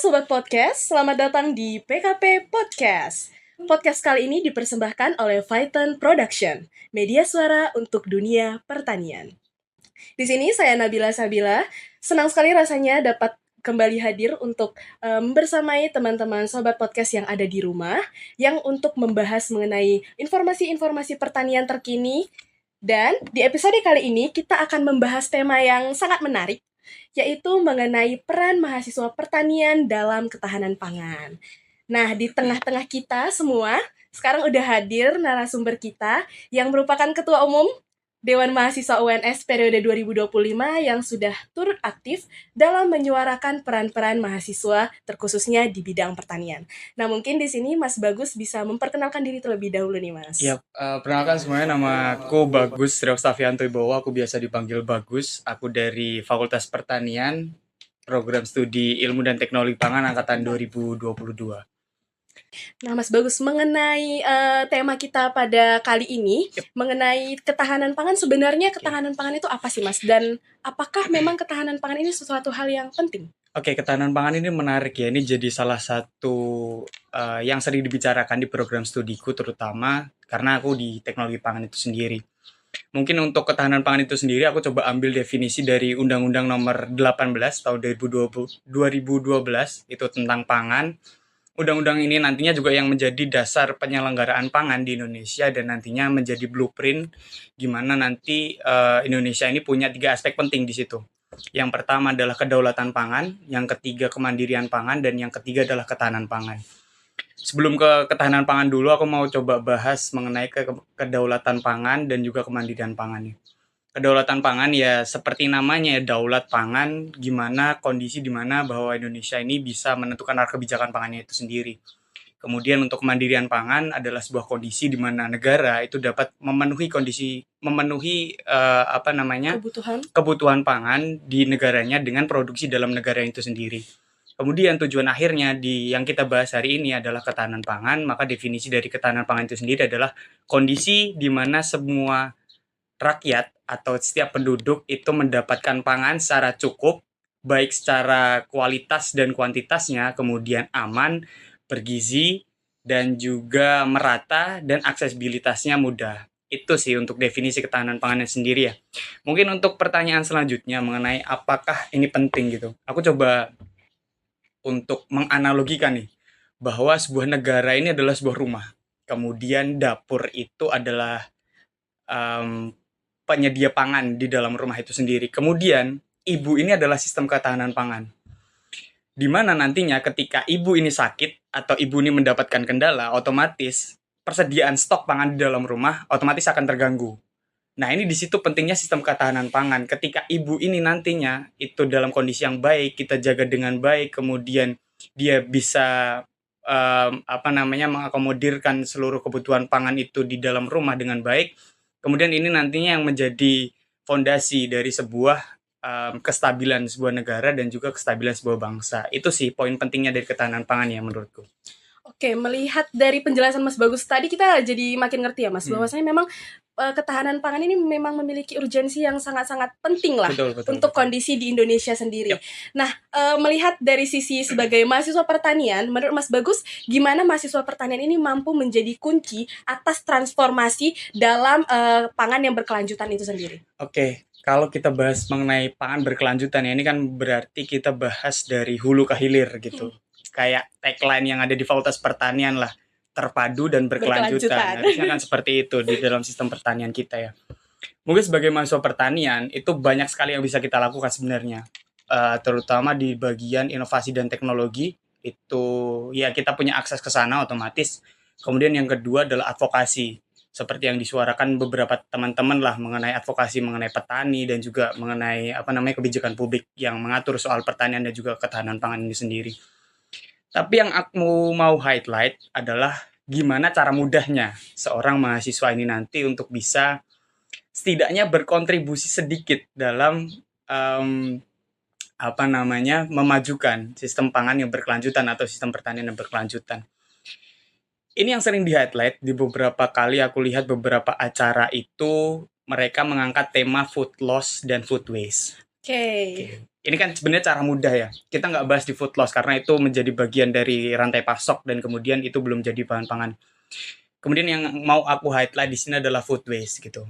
Sobat Podcast, selamat datang di PKP Podcast. Podcast kali ini dipersembahkan oleh Phyton Production, media suara untuk dunia pertanian. Di sini saya Nabila Sabila, senang sekali rasanya dapat kembali hadir untuk bersamai teman-teman Sobat Podcast yang ada di rumah, yang untuk membahas mengenai informasi-informasi pertanian terkini. Dan di episode kali ini kita akan membahas tema yang sangat menarik, yaitu mengenai peran mahasiswa pertanian dalam ketahanan pangan. Nah, di tengah-tengah kita semua, sekarang udah hadir narasumber kita yang merupakan Ketua Umum Dewan Mahasiswa UNS periode 2025 yang sudah turut aktif dalam menyuarakan peran-peran mahasiswa terkhususnya di bidang pertanian. Nah, mungkin di sini Mas Bagus bisa memperkenalkan diri terlebih dahulu nih, Mas. Iya, perkenalkan semuanya, nama aku Bagus Riostavianto Ibowo, aku biasa dipanggil Bagus. Aku dari Fakultas Pertanian, Program Studi Ilmu dan Teknologi Pangan Angkatan 2022. Nah, Mas Bagus, mengenai tema kita pada kali ini, mengenai ketahanan pangan, sebenarnya ketahanan pangan itu apa sih, Mas? Dan apakah memang ketahanan pangan ini sesuatu hal yang penting? Oke, ketahanan pangan ini menarik ya. Ini jadi salah satu yang sering dibicarakan di program studiku, terutama karena aku di teknologi pangan itu sendiri. Mungkin untuk ketahanan pangan itu sendiri, aku coba ambil definisi dari Undang-Undang Nomor 18 tahun 2012 itu tentang pangan. Undang-undang ini nantinya juga yang menjadi dasar penyelenggaraan pangan di Indonesia dan nantinya menjadi blueprint gimana nanti Indonesia ini punya 3 aspek penting di situ. Yang pertama adalah kedaulatan pangan, yang ketiga kemandirian pangan, dan yang ketiga adalah ketahanan pangan. Sebelum ke ketahanan pangan dulu, aku mau coba bahas mengenai kedaulatan pangan dan juga kemandirian pangan. Kedaulatan pangan ya seperti namanya ya, daulat pangan, gimana kondisi di mana bahwa Indonesia ini bisa menentukan arah kebijakan pangannya itu sendiri. Kemudian untuk kemandirian pangan adalah sebuah kondisi di mana negara itu dapat memenuhi kebutuhan pangan di negaranya dengan produksi dalam negara itu sendiri. Kemudian tujuan akhirnya yang kita bahas hari ini adalah ketahanan pangan. Maka definisi dari ketahanan pangan itu sendiri adalah kondisi di mana semua rakyat atau setiap penduduk itu mendapatkan pangan secara cukup, baik secara kualitas dan kuantitasnya, kemudian aman, bergizi, dan juga merata, dan aksesibilitasnya mudah. Itu sih untuk definisi ketahanan pangannya sendiri ya. Mungkin untuk pertanyaan selanjutnya mengenai apakah ini penting gitu. Aku coba untuk menganalogikan nih, bahwa sebuah negara ini adalah sebuah rumah. Kemudian dapur itu adalah penyedia pangan di dalam rumah itu sendiri. Kemudian ibu ini adalah sistem ketahanan pangan. Di mana nantinya ketika ibu ini sakit atau ibu ini mendapatkan kendala, otomatis persediaan stok pangan di dalam rumah otomatis akan terganggu. Nah, ini di situ pentingnya sistem ketahanan pangan. Ketika ibu ini nantinya itu dalam kondisi yang baik, kita jaga dengan baik, kemudian dia bisa mengakomodirkan seluruh kebutuhan pangan itu di dalam rumah dengan baik. Kemudian ini nantinya yang menjadi fondasi dari sebuah kestabilan sebuah negara dan juga kestabilan sebuah bangsa. Itu sih poin pentingnya dari ketahanan pangan ya menurutku. Oke, melihat dari penjelasan Mas Bagus tadi, kita jadi makin ngerti ya, Mas, bahwasanya memang ketahanan pangan ini memang memiliki urgensi yang sangat-sangat penting lah untuk kondisi di Indonesia sendiri. Yep. Nah, melihat dari sisi sebagai mahasiswa pertanian, menurut Mas Bagus, gimana mahasiswa pertanian ini mampu menjadi kunci atas transformasi dalam pangan yang berkelanjutan itu sendiri? Oke, kalau kita bahas mengenai pangan berkelanjutan ya, ini kan berarti kita bahas dari hulu ke hilir gitu. Kayak tagline yang ada di Fakultas Pertanian lah, terpadu dan berkelanjutan. Harusnya kan seperti itu di dalam sistem pertanian kita ya. Mungkin sebagai mahasiswa pertanian itu banyak sekali yang bisa kita lakukan sebenarnya, terutama di bagian inovasi dan teknologi. Itu ya kita punya akses ke sana otomatis. Kemudian yang kedua adalah advokasi, seperti yang disuarakan beberapa teman-teman lah mengenai advokasi mengenai petani dan juga mengenai kebijakan publik yang mengatur soal pertanian dan juga ketahanan pangan ini sendiri. Tapi yang aku mau highlight adalah gimana cara mudahnya seorang mahasiswa ini nanti untuk bisa setidaknya berkontribusi sedikit dalam memajukan sistem pangan yang berkelanjutan atau sistem pertanian yang berkelanjutan. Ini yang sering di-highlight di beberapa kali aku lihat beberapa acara itu mereka mengangkat tema food loss dan food waste. Oke. ini kan sebenarnya cara mudah ya. Kita nggak bahas di food loss karena itu menjadi bagian dari rantai pasok dan kemudian itu belum jadi bahan pangan. Kemudian yang mau aku highlight di sini adalah food waste gitu.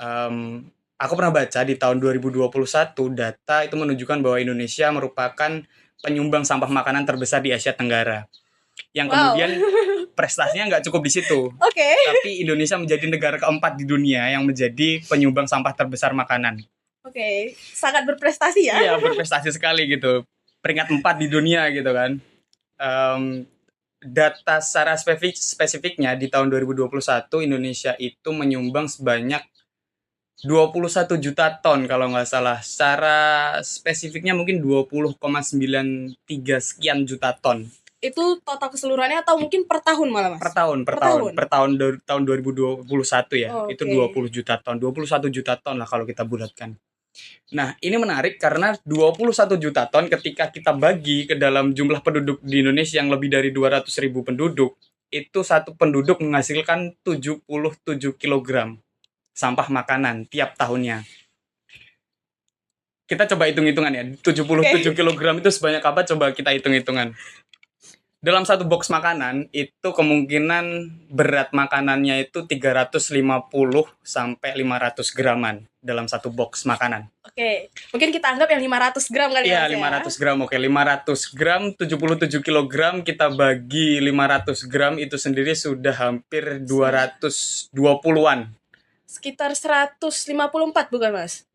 Em, aku pernah baca di tahun 2021 data itu menunjukkan bahwa Indonesia merupakan penyumbang sampah makanan terbesar di Asia Tenggara. Yang Wow. kemudian prestasinya nggak cukup di situ. Oke. Tapi Indonesia menjadi negara keempat di dunia yang menjadi penyumbang sampah terbesar makanan. Oke, sangat berprestasi ya. Iya, berprestasi sekali gitu. Peringkat 4 di dunia gitu kan. Em, data secara spesifiknya di tahun 2021 Indonesia itu menyumbang sebanyak 21 juta ton kalau nggak salah. Secara spesifiknya mungkin 20,93 sekian juta ton Itu total keseluruhannya atau mungkin per tahun malah, Mas? per tahun tahun 2021 ya. Oh, Itu oke. 20 juta ton, 21 juta ton lah kalau kita bulatkan. Nah, ini menarik karena 21 juta ton ketika kita bagi ke dalam jumlah penduduk di Indonesia yang lebih dari 200.000 penduduk, itu satu penduduk menghasilkan 77 kilogram sampah makanan tiap tahunnya. Kita coba hitung-hitungan ya. 77 kilogram itu sebanyak apa? Coba kita hitung-hitungan. Dalam satu box makanan itu kemungkinan berat makanannya itu 350 sampai 500 graman dalam satu box makanan. Oke, mungkin kita anggap yang 500 gram kali Iya, ya, Mas, 500 gram. Oke, 500 gram, 77 kilogram, kita bagi 500 gram itu sendiri sudah hampir 220-an. Sekitar 154 bukan, Mas?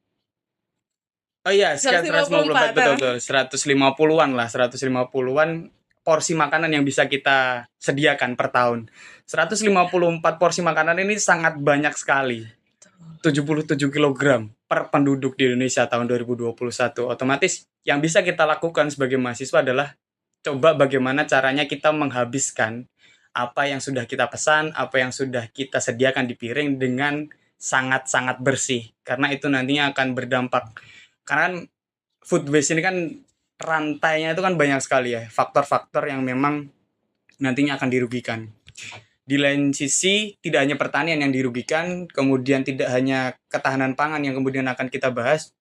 Oh iya, sekitar 154, 154, betul. 150-an lah, 150-an porsi makanan yang bisa kita sediakan per tahun. 154 porsi makanan ini sangat banyak sekali. 77 kilogram per penduduk di Indonesia tahun 2021. Otomatis yang bisa kita lakukan sebagai mahasiswa adalah coba bagaimana caranya kita menghabiskan apa yang sudah kita pesan, apa yang sudah kita sediakan di piring dengan sangat-sangat bersih. Karena itu nantinya akan berdampak. Karena food waste ini kan rantainya itu kan banyak sekali ya, faktor-faktor yang memang nantinya akan dirugikan. Di lain sisi, tidak hanya pertanian yang dirugikan, kemudian tidak hanya ketahanan pangan yang kemudian akan kita bahas,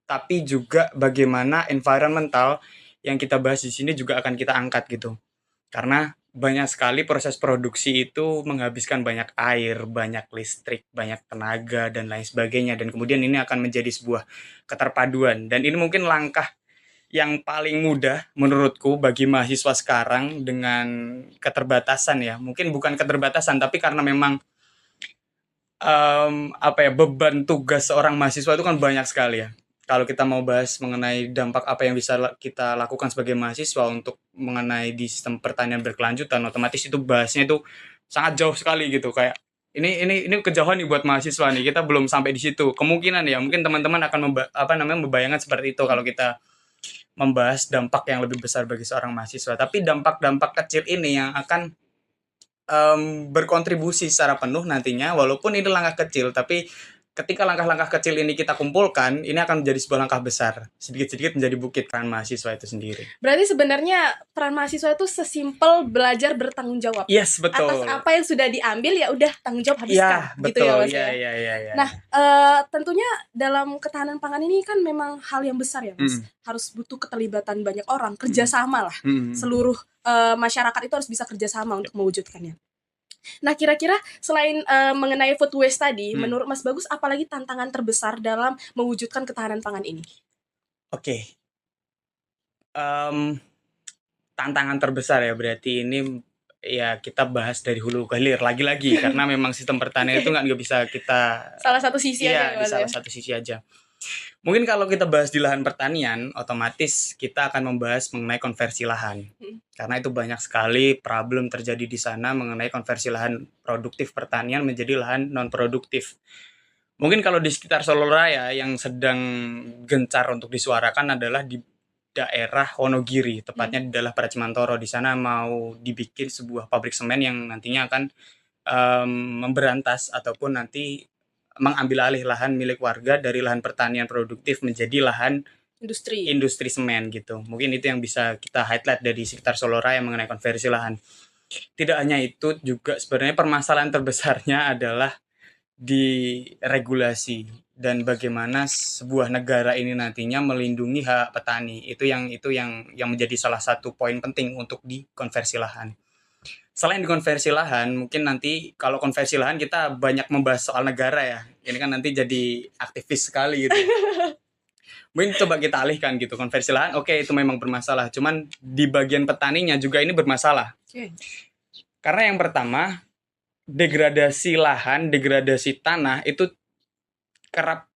tapi juga bagaimana environmental yang kita bahas di sini juga akan kita angkat gitu. Karena banyak sekali proses produksi itu menghabiskan banyak air, banyak listrik, banyak tenaga, dan lain sebagainya. Dan kemudian ini akan menjadi sebuah keterpaduan. Dan ini mungkin langkah yang paling mudah menurutku bagi mahasiswa sekarang dengan keterbatasan ya. Mungkin bukan keterbatasan, tapi karena memang beban tugas seorang mahasiswa itu kan banyak sekali ya. Kalau kita mau bahas mengenai dampak apa yang bisa kita lakukan sebagai mahasiswa untuk mengenai di sistem pertanian berkelanjutan, otomatis itu bahasnya itu sangat jauh sekali gitu. Kayak ini kejauhan nih buat mahasiswa nih. Kita belum sampai di situ. Kemungkinan ya, mungkin teman-teman akan membayangkan seperti itu kalau kita membahas dampak yang lebih besar bagi seorang mahasiswa. Tapi dampak-dampak kecil ini yang akan berkontribusi secara penuh nantinya, walaupun ini langkah kecil, tapi ketika langkah-langkah kecil ini kita kumpulkan, ini akan menjadi sebuah langkah besar. Sedikit-sedikit menjadi bukit peran mahasiswa itu sendiri. Berarti sebenarnya peran mahasiswa itu sesimpel belajar bertanggung jawab. Yes, betul. Atas apa yang sudah diambil ya udah tanggung jawab habiskan. Ya, Gitu betul. ya, Mas Ya, ya. ya. Nah, tentunya dalam ketahanan pangan ini kan memang hal yang besar ya, Mas. Harus butuh keterlibatan banyak orang, kerjasama lah. Seluruh masyarakat itu harus bisa kerjasama untuk mewujudkannya. Nah, kira-kira selain mengenai food waste tadi, menurut Mas Bagus, apalagi tantangan terbesar dalam mewujudkan ketahanan pangan ini? Oke. Tantangan terbesar ya, berarti ini ya kita bahas dari hulu ke hilir lagi-lagi karena memang sistem pertanian itu nggak bisa kita salah satu sisi aja di salah satu sisi aja. Mungkin kalau kita bahas di lahan pertanian, otomatis kita akan membahas mengenai konversi lahan. Karena itu banyak sekali problem terjadi di sana mengenai konversi lahan produktif pertanian menjadi lahan non-produktif. Mungkin kalau di sekitar Solo Raya yang sedang gencar untuk disuarakan adalah di daerah Wonogiri, tepatnya di daerah Paracimantoro. Di sana mau dibikin sebuah pabrik semen yang nantinya akan memberantas ataupun nanti mengambil alih lahan milik warga dari lahan pertanian produktif menjadi lahan industri semen gitu. Mungkin itu yang bisa kita highlight dari sekitar Solo Raya mengenai konversi lahan. Tidak hanya itu, juga sebenarnya permasalahan terbesarnya adalah di regulasi. dan bagaimana sebuah negara ini nantinya melindungi hak petani. Itu yang menjadi salah satu poin penting untuk di konversi lahan. Selain di konversi lahan, mungkin nanti kalau konversi lahan kita banyak membahas soal negara ya. Ini kan nanti jadi aktivis sekali gitu. Mungkin coba kita alihkan gitu, konversi lahan oke, itu memang bermasalah, cuman di bagian petaninya juga ini bermasalah. Karena yang pertama, degradasi lahan, degradasi tanah itu kerap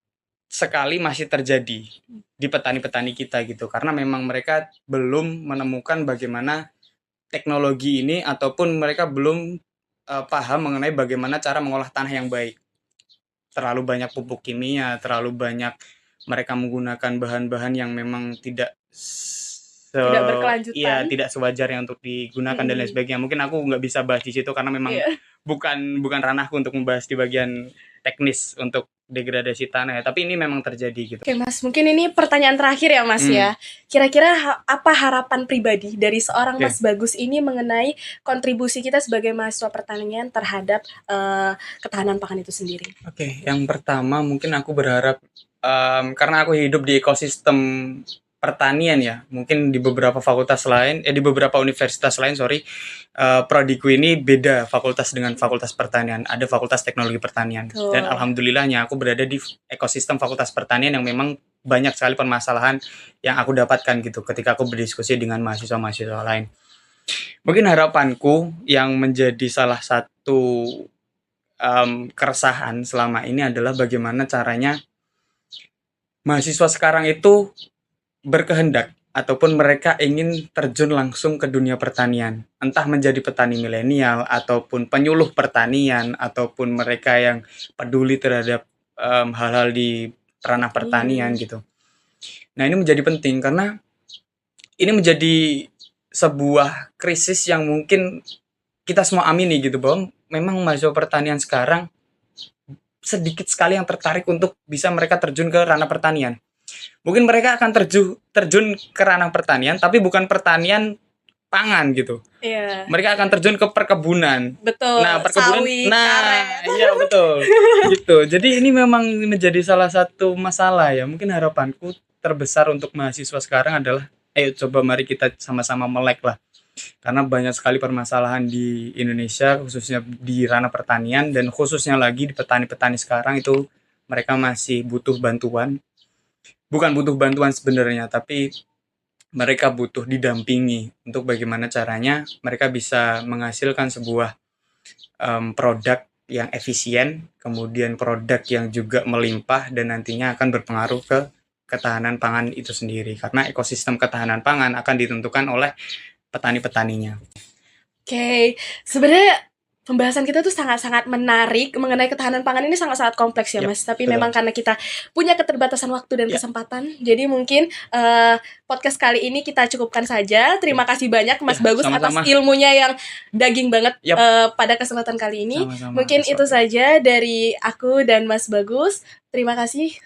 sekali masih terjadi di petani-petani kita gitu, karena memang mereka belum menemukan bagaimana teknologi ini, ataupun mereka belum paham mengenai bagaimana cara mengolah tanah yang baik. Terlalu banyak pupuk kimia, terlalu banyak mereka menggunakan bahan-bahan yang memang tidak Tidak berkelanjutan. iya, tidak sewajarnya untuk digunakan dan lain sebagainya. Mungkin aku nggak bisa bahas di situ karena memang bukan ranahku untuk membahas di bagian teknis untuk degradasi tanah ya. Tapi ini memang terjadi gitu. Oke Mas, mungkin ini pertanyaan terakhir ya Mas ya. Kira-kira apa harapan pribadi dari seorang Mas Bagus ini mengenai kontribusi kita sebagai mahasiswa pertanian terhadap ketahanan pangan itu sendiri? Oke, yang pertama mungkin aku berharap karena aku hidup di ekosistem pertanian ya, mungkin di beberapa fakultas lain, di beberapa universitas lain, prodiku ini beda fakultas dengan fakultas pertanian. Ada fakultas teknologi pertanian. Dan alhamdulillahnya aku berada di ekosistem fakultas pertanian yang memang banyak sekali permasalahan yang aku dapatkan gitu ketika aku berdiskusi dengan mahasiswa-mahasiswa lain. Mungkin harapanku yang menjadi salah satu keresahan selama ini adalah bagaimana caranya mahasiswa sekarang itu berkehendak ataupun mereka ingin terjun langsung ke dunia pertanian, entah menjadi petani milenial ataupun penyuluh pertanian ataupun mereka yang peduli terhadap hal-hal di ranah pertanian gitu. Nah, ini menjadi penting karena ini menjadi sebuah krisis yang mungkin kita semua amini gitu, bahwa memang mahasiswa pertanian sekarang sedikit sekali yang tertarik untuk bisa mereka terjun ke ranah pertanian. Mungkin mereka akan terjun ke ranah pertanian, tapi bukan pertanian pangan gitu. Mereka akan terjun ke perkebunan. Betul. Nah, perkebunan. Sawit, karet. Iya betul. Gitu. Jadi ini memang menjadi salah satu masalah ya. Mungkin harapanku terbesar untuk mahasiswa sekarang adalah, ayo coba mari kita sama-sama melek lah. Karena banyak sekali permasalahan di Indonesia, khususnya di ranah pertanian, dan khususnya lagi di petani-petani sekarang itu mereka masih butuh bantuan. Bukan butuh bantuan sebenarnya, tapi mereka butuh didampingi untuk bagaimana caranya mereka bisa menghasilkan sebuah produk yang efisien, kemudian produk yang juga melimpah dan nantinya akan berpengaruh ke ketahanan pangan itu sendiri. Karena ekosistem ketahanan pangan akan ditentukan oleh petani-petaninya. Oke, sebenarnya pembahasan kita tuh sangat-sangat menarik mengenai ketahanan pangan ini, sangat-sangat kompleks ya Mas. Tapi memang karena kita punya keterbatasan waktu dan kesempatan, jadi mungkin podcast kali ini kita cukupkan saja. Terima kasih banyak Mas Bagus sama-sama. atas ilmunya yang daging banget pada kesempatan kali ini. Sama-sama. Mungkin itu saja dari aku dan Mas Bagus. Terima kasih.